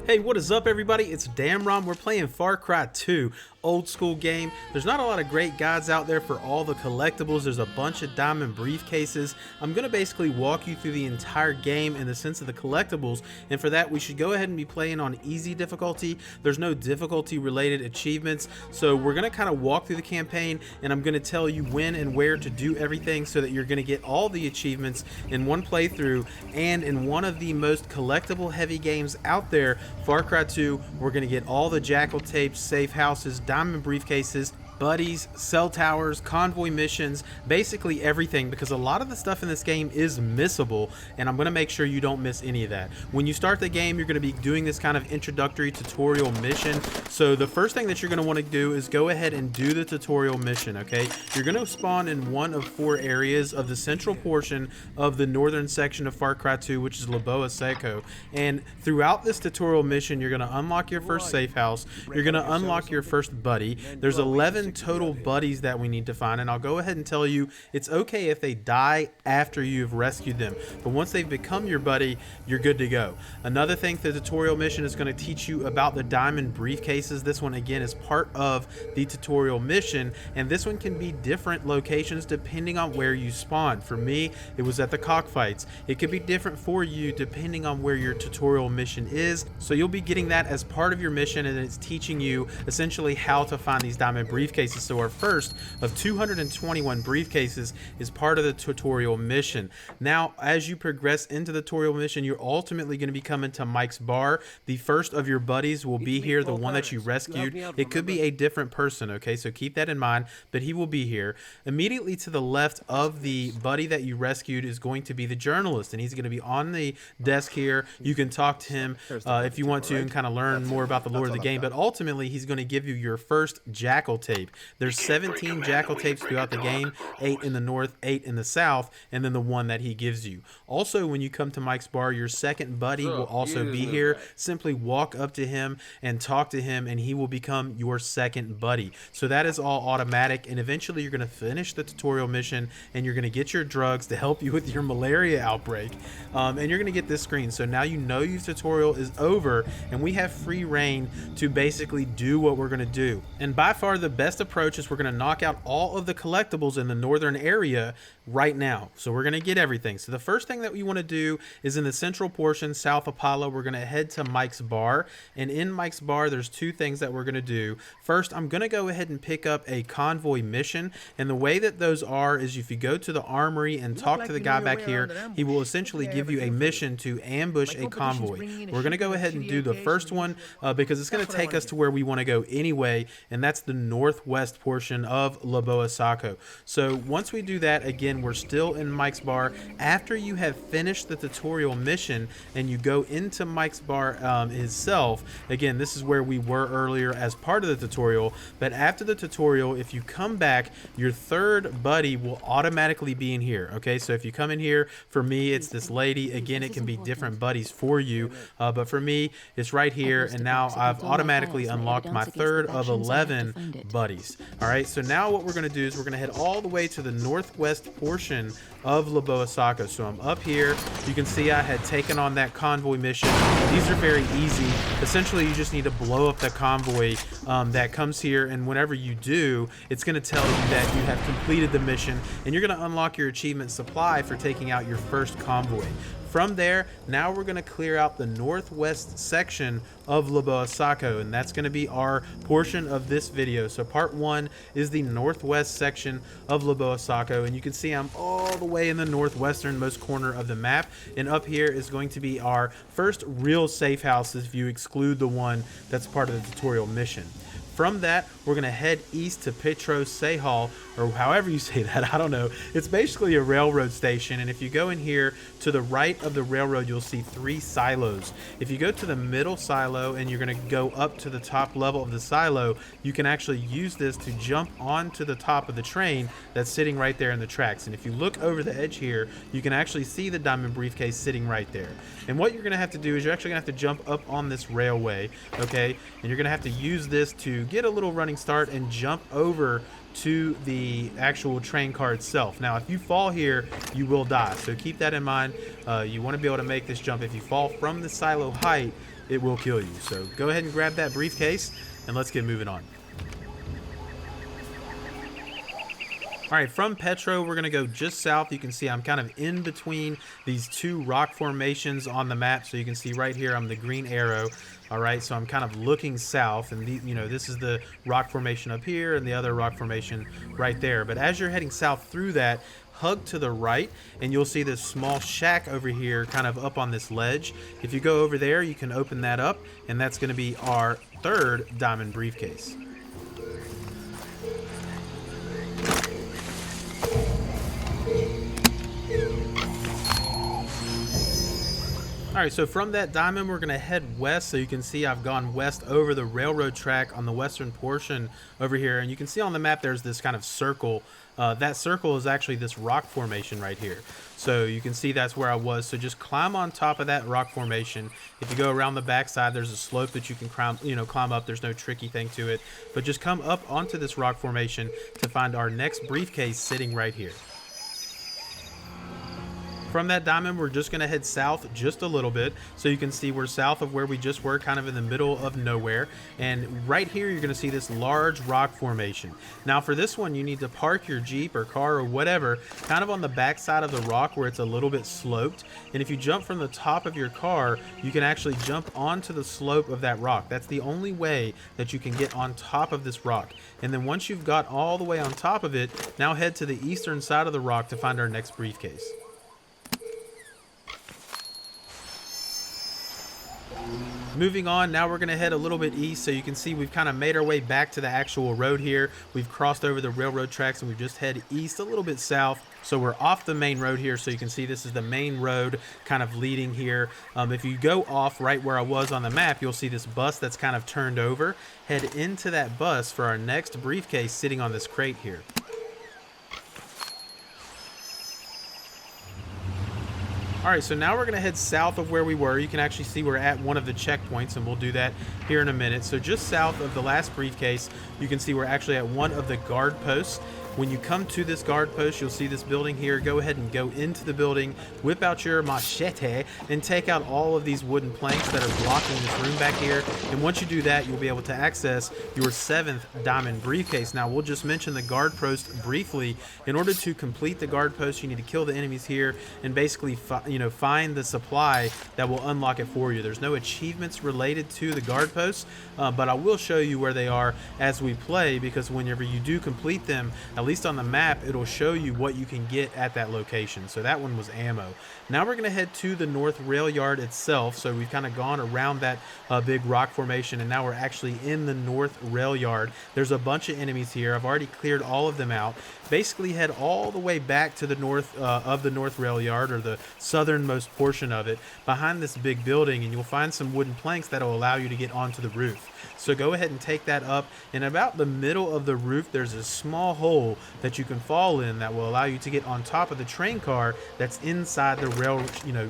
Hey, what is up everybody? It's xxDAMRONxx. We're playing Far Cry 2, old school game. There's not a lot of great guides out there for all the collectibles. There's a bunch of diamond briefcases. I'm going to basically walk you through the entire game in the sense of the collectibles, and for that we should go ahead and be playing on easy difficulty. There's no difficulty related achievements, so we're going to kind of walk through the campaign and I'm going to tell you when and where to do everything so that you're going to get all the achievements in one playthrough. And in one of the most collectible heavy games out there, Far Cry 2, we're going to get all the Jackal Tapes, Safehouses, diamond briefcases, buddies, cell towers, convoy missions, basically everything, because a lot of the stuff in this game is missable, and I'm going to make sure you don't miss any of that. When you start the game, you're going to be doing this kind of introductory tutorial mission. So the first thing that you're going to want to do is go ahead and do the tutorial mission, okay? You're going to spawn in one of 4 areas of the central portion of the northern section of Far Cry 2, which is Leboa-Sako. And throughout this tutorial mission, you're going to unlock your first safe house. You're going to unlock your first buddy. There's 11 total buddies that we need to find, and I'll go ahead and tell you it's okay if they die after you've rescued them, but once they've become your buddy, you're good to go. Another thing, the tutorial mission is going to teach you about the diamond briefcases. This one again is part of the tutorial mission, and this one can be different locations depending on where you spawn. For me, it was at the cockfights. It could be different for you depending on where your tutorial mission is, so you'll be getting that as part of your mission, and it's teaching you essentially how to find these diamond briefcases. So our first of 221 briefcases is part of the tutorial mission. Now, as you progress into the tutorial mission, you're ultimately going to be coming to Mike's bar. The first of your buddies will be here, the one that you rescued. It could be a different person, okay? So keep that in mind, but he will be here. Immediately to the left of the buddy that you rescued is going to be the journalist, and he's going to be on the desk here. You can talk to him if you want to and kind of learn more about the lore of the game, but ultimately he's going to give you your first Jackal Tape. There's 17 Jackal Tapes throughout the game, 8 in the north, 8 in the south, and then the one that he gives you. Also, when you come to Mike's bar, your second buddy will also be here. Simply walk up to him and talk to him, and he will become your second buddy. So that is all automatic, and eventually you're going to finish the tutorial mission, and you're going to get your drugs to help you with your malaria outbreak, and you're going to get this screen. So now you know your tutorial is over, and we have free reign to basically do what we're going to do. And by far the best approach is we're going to knock out all of the collectibles in the northern area right now. So we're going to get everything. So the first thing that we want to do is in the central portion, South Apollo, we're going to head to Mike's bar. And in Mike's bar, there's 2 things that we're going to do. First, I'm going to go ahead and pick up a convoy mission. And the way that those are is if you go to the armory and talk to the guy back here, he will essentially give you a mission to ambush a convoy. We're going to go ahead and do the first one because it's going to take us to where we want to go anyway, and that's the northwest portion of Leboa-Sako. So once we do that, again, we're still in Mike's bar. After you have finished the tutorial mission and you go into Mike's bar itself, again, this is where we were earlier as part of the tutorial, but after the tutorial, if you come back, your third buddy will automatically be in here, okay? So if you come in here, for me, it's this lady. Again, it can be different buddies for you, but for me, it's right here, and now I've automatically unlocked my third of 11 buddies. All right, so now what we're going to do is we're going to head all the way to the northwest portion of Leboa-Sako. So I'm up here. You can see I had taken on that convoy mission. These are very easy. Essentially, you just need to blow up the convoy that comes here, and whenever you do, it's going to tell you that you have completed the mission, and you're going to unlock your achievement supply for taking out your first convoy. From there, now we're going to clear out the northwest section of Leboa-Sako, and that's going to be our portion of this video. So part 1 is the northwest section of Leboa-Sako, and you can see I'm all the way in the northwesternmost corner of the map, and up here is going to be our first real safe house if you exclude the one that's part of the tutorial mission. From that, we're going to head east to Safehouse, or however you say that, I don't know. It's basically a railroad station, and if you go in here to the right of the railroad, you'll see 3 silos. If you go to the middle silo and you're going to go up to the top level of the silo, you can actually use this to jump onto the top of the train that's sitting right there in the tracks. And if you look over the edge here, you can actually see the diamond briefcase sitting right there. And what you're going to have to do is you're actually going to have to jump up on this railway, okay? And you're going to have to use this to get a little running start and jump over to the actual train car itself. Now, if you fall here, you will die, so keep that in mind. You want to be able to make this jump. If you fall from the silo height, it will kill you. So go ahead and grab that briefcase and let's get moving on. All right, from Petro, we're gonna go just south. You can see I'm kind of in between these two rock formations on the map. So you can see right here, I'm the green arrow. All right, so I'm kind of looking south, and this is the rock formation up here and the other rock formation right there. But as you're heading south through that, hug to the right, and you'll see this small shack over here kind of up on this ledge. If you go over there, you can open that up, and that's gonna be our third diamond briefcase. All right, so from that diamond, we're gonna head west. So you can see I've gone west over the railroad track on the western portion over here. And you can see on the map, there's this kind of circle. That circle is actually this rock formation right here. So you can see that's where I was. So just climb on top of that rock formation. If you go around the backside, there's a slope that you can climb up. There's no tricky thing to it, but just come up onto this rock formation to find our next briefcase sitting right here. From that diamond, we're just going to head south just a little bit. So you can see we're south of where we just were, kind of in the middle of nowhere. And right here, you're going to see this large rock formation. Now for this one, you need to park your Jeep or car or whatever kind of on the back side of the rock where it's a little bit sloped. And if you jump from the top of your car, you can actually jump onto the slope of that rock. That's the only way that you can get on top of this rock. And then once you've got all the way on top of it, now head to the eastern side of the rock to find our next briefcase. Moving on, now we're going to head a little bit east. So you can see we've kind of made our way back to the actual road here. We've crossed over the railroad tracks and we've just head east a little bit south. So we're off the main road here. So you can see this is the main road kind of leading here. If you go off right where I was on the map, you'll see this bus that's kind of turned over. Head into that bus for our next briefcase sitting on this crate here. All right, so now we're gonna head south of where we were. You can actually see we're at one of the checkpoints, and we'll do that here in a minute. So just south of the last briefcase, you can see we're actually at one of the guard posts. When you come to this guard post, you'll see this building here. Go ahead and go into the building, whip out your machete, and take out all of these wooden planks that are blocking this room back here. And once you do that, you'll be able to access your 7th diamond briefcase. Now, we'll just mention the guard post briefly. In order to complete the guard post, you need to kill the enemies here and basically find the supply that will unlock it for you. There's no achievements related to the guard posts, but I will show you where they are as we play, because whenever you do complete them, at least on the map, it'll show you what you can get at that location. So that one was ammo. Now we're going to head to the north rail yard itself. So we've kind of gone around that big rock formation, and now we're actually in the north rail yard. There's a bunch of enemies here. I've already cleared all of them out. Basically head all the way back to the north of the north rail yard, or the southernmost portion of it, behind this big building, and you'll find some wooden planks that will allow you to get onto the roof. So go ahead and take that up, and about the middle of the roof there's a small hole that you can fall in that will allow you to get on top of the train car that's inside the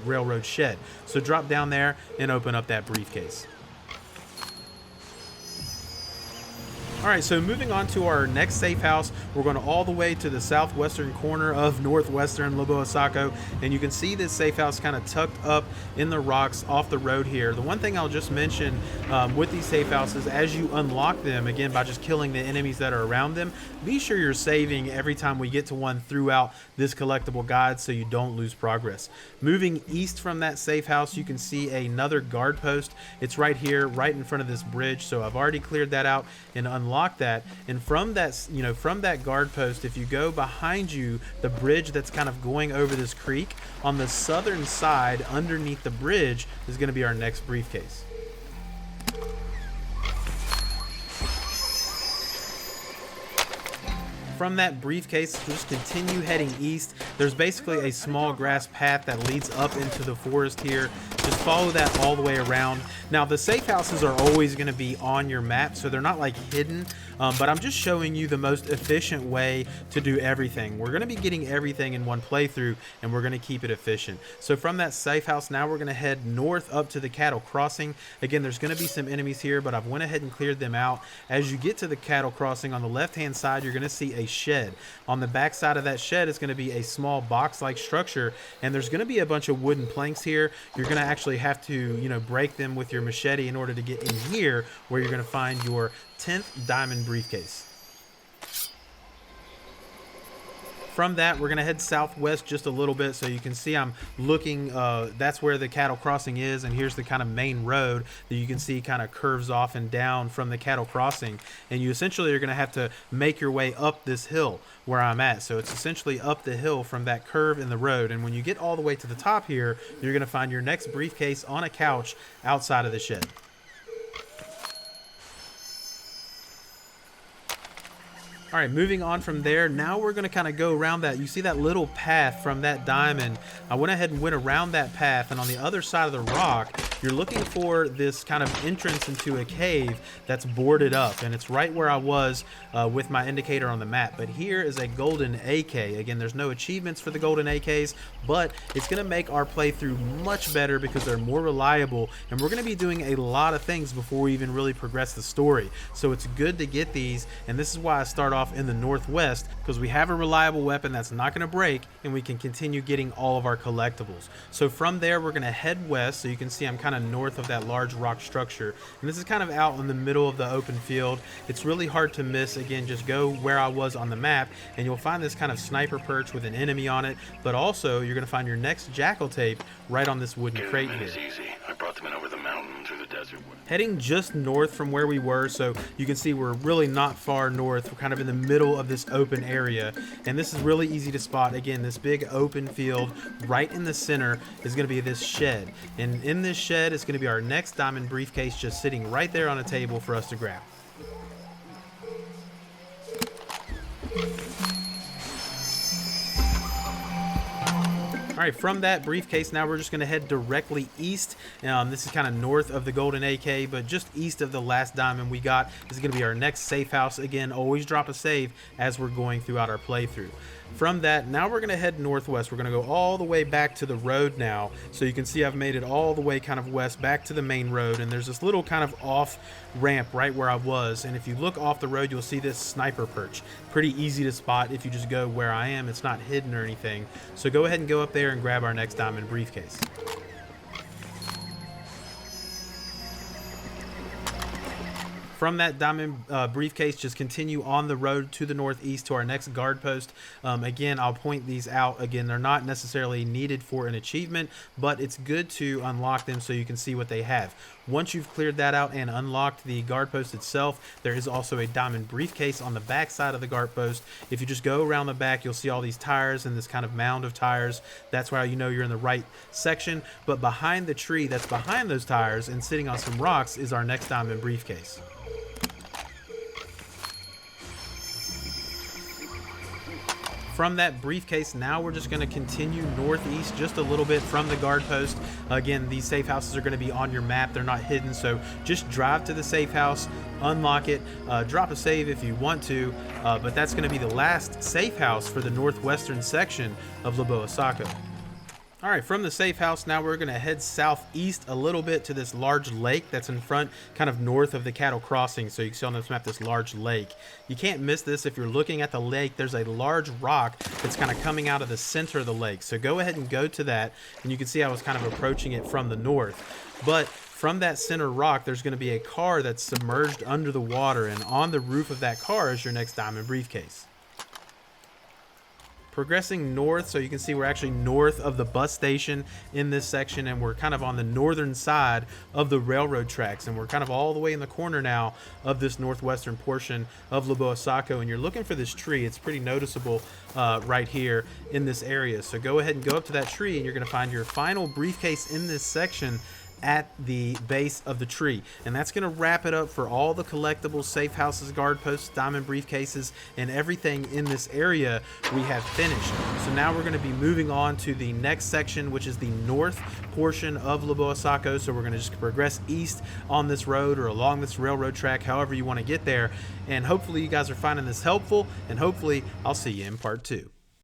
railroad shed. So drop down there and open up that briefcase. All right, so moving on to our next safe house, we're going all the way to the southwestern corner of northwestern Leboa-Sako, and you can see this safe house kind of tucked up in the rocks off the road here. The one thing I'll just mention with these safe houses, as you unlock them, again, by just killing the enemies that are around them, be sure you're saving every time we get to one throughout this collectible guide so you don't lose progress. Moving east from that safe house, you can see another guard post. It's right here, right in front of this bridge, so I've already cleared that out and unlocked that. And from that, from that guard post, if you go behind you, the bridge that's kind of going over this creek, on the southern side underneath the bridge is going to be our next briefcase. From that briefcase, just continue heading east. There's basically a small grass path that leads up into the forest here. Just follow that all the way around. Now, the safe houses are always going to be on your map, so they're not like hidden but I'm just showing you the most efficient way to do everything. We're going to be getting everything in one playthrough, and we're going to keep it efficient. So from that safe house, now we're going to head north up to the cattle crossing. Again, there's going to be some enemies here, but I've went ahead and cleared them out. As you get to the cattle crossing, on the left-hand side, you're going to see a shed. On the back side of that shed is going to be a small box-like structure, and there's going to be a bunch of wooden planks here. You're going to actually have to, you know, break them with your machete in order to get in here, where you're going to find your 10th diamond briefcase. From that, we're going to head southwest just a little bit, so you can see I'm looking, that's where the cattle crossing is, and here's the kind of main road that you can see kind of curves off and down from the cattle crossing, and you essentially are going to have to make your way up this hill where I'm at. So it's essentially up the hill from that curve in the road, and when you get all the way to the top here, you're going to find your next briefcase on a couch outside of the shed. All right, moving on from there, now we're going to kind of go around that. You see that little path from that diamond? I went ahead and went around that path, and on the other side of the rock, you're looking for this kind of entrance into a cave that's boarded up, and it's right where I was with my indicator on the map. But here is a golden AK. Again, there's no achievements for the golden AKs, but it's going to make our playthrough much better because they're more reliable, and we're going to be doing a lot of things before we even really progress the story. So it's good to get these, and this is why I start off in the northwest, because we have a reliable weapon that's not going to break, and we can continue getting all of our collectibles. So from there, we're going to head west. So you can see I'm kind of north of that large rock structure, and this is kind of out in the middle of the open field. It's really hard to miss. Again, just go where I was on the map, and you'll find this kind of sniper perch with an enemy on it, but also you're going to find your next Jackal Tape right on this wooden crate here. Easy. I brought them in over the mountain through the desert. Heading just north from where we were, so you can see we're really not far north. We're kind of in the middle of this open area, and this is really easy to spot. Again, this big open field right in the center is going to be this shed, and in this shed is going to be our next diamond briefcase, just sitting right there on a table for us to grab. All right, from that briefcase, now we're just going to head directly east. This is kind of north of the golden AK, but just east of the last diamond we got. This is going to be our next safe house. Again, always drop a save as we're going throughout our playthrough. From that, now we're going to head northwest. We're going to go all the way back to the road now. So you can see I've made it all the way kind of west back to the main road, and there's this little kind of off ramp right where I was. And if you look off the road, you'll see this sniper perch. Pretty easy to spot if you just go where I am. It's not hidden or anything. So go ahead and go up there and grab our next diamond briefcase. From that diamond briefcase, just continue on the road to the northeast to our next guard post. Again, I'll point these out. Again, they're not necessarily needed for an achievement, but it's good to unlock them so you can see what they have. Once you've cleared that out and unlocked the guard post itself, there is also a diamond briefcase on the back side of the guard post. If you just go around the back, you'll see all these tires and this kind of mound of tires. That's why you know you're in the right section. But behind the tree that's behind those tires and sitting on some rocks is our next diamond briefcase. From that briefcase, now we're just going to continue northeast just a little bit from the guard post. Again, these safe houses are going to be on your map. They're not hidden, so just drive to the safe house, unlock it, drop a save if you want to, but that's going to be the last safe house for the northwestern section of Leboa-Sako. All right, from the safe house, now we're going to head southeast a little bit to this large lake that's in front, kind of north of the cattle crossing. So you can see on this map this large lake. You can't miss this. If you're looking at the lake, there's a large rock that's kind of coming out of the center of the lake. So go ahead and go to that, and you can see I was kind of approaching it from the north. But from that center rock, there's going to be a car that's submerged under the water, and on the roof of that car is your next diamond briefcase. Progressing north, so you can see we're actually north of the bus station in this section, and we're kind of on the northern side of the railroad tracks, and we're kind of all the way in the corner now of this northwestern portion of Leboa-Sako, and you're looking for this tree. It's pretty noticeable right here in this area. So go ahead and go up to that tree, and you're going to find your final briefcase in this section at the base of the tree. And that's going to wrap it up for all the collectibles, safe houses, guard posts, diamond briefcases, and everything in this area we have finished. So now we're going to be moving on to the next section, which is the north portion of Leboa-Sako. So we're going to just progress east on this road or along this railroad track, however you want to get there. And hopefully you guys are finding this helpful, and hopefully I'll see you in part 2.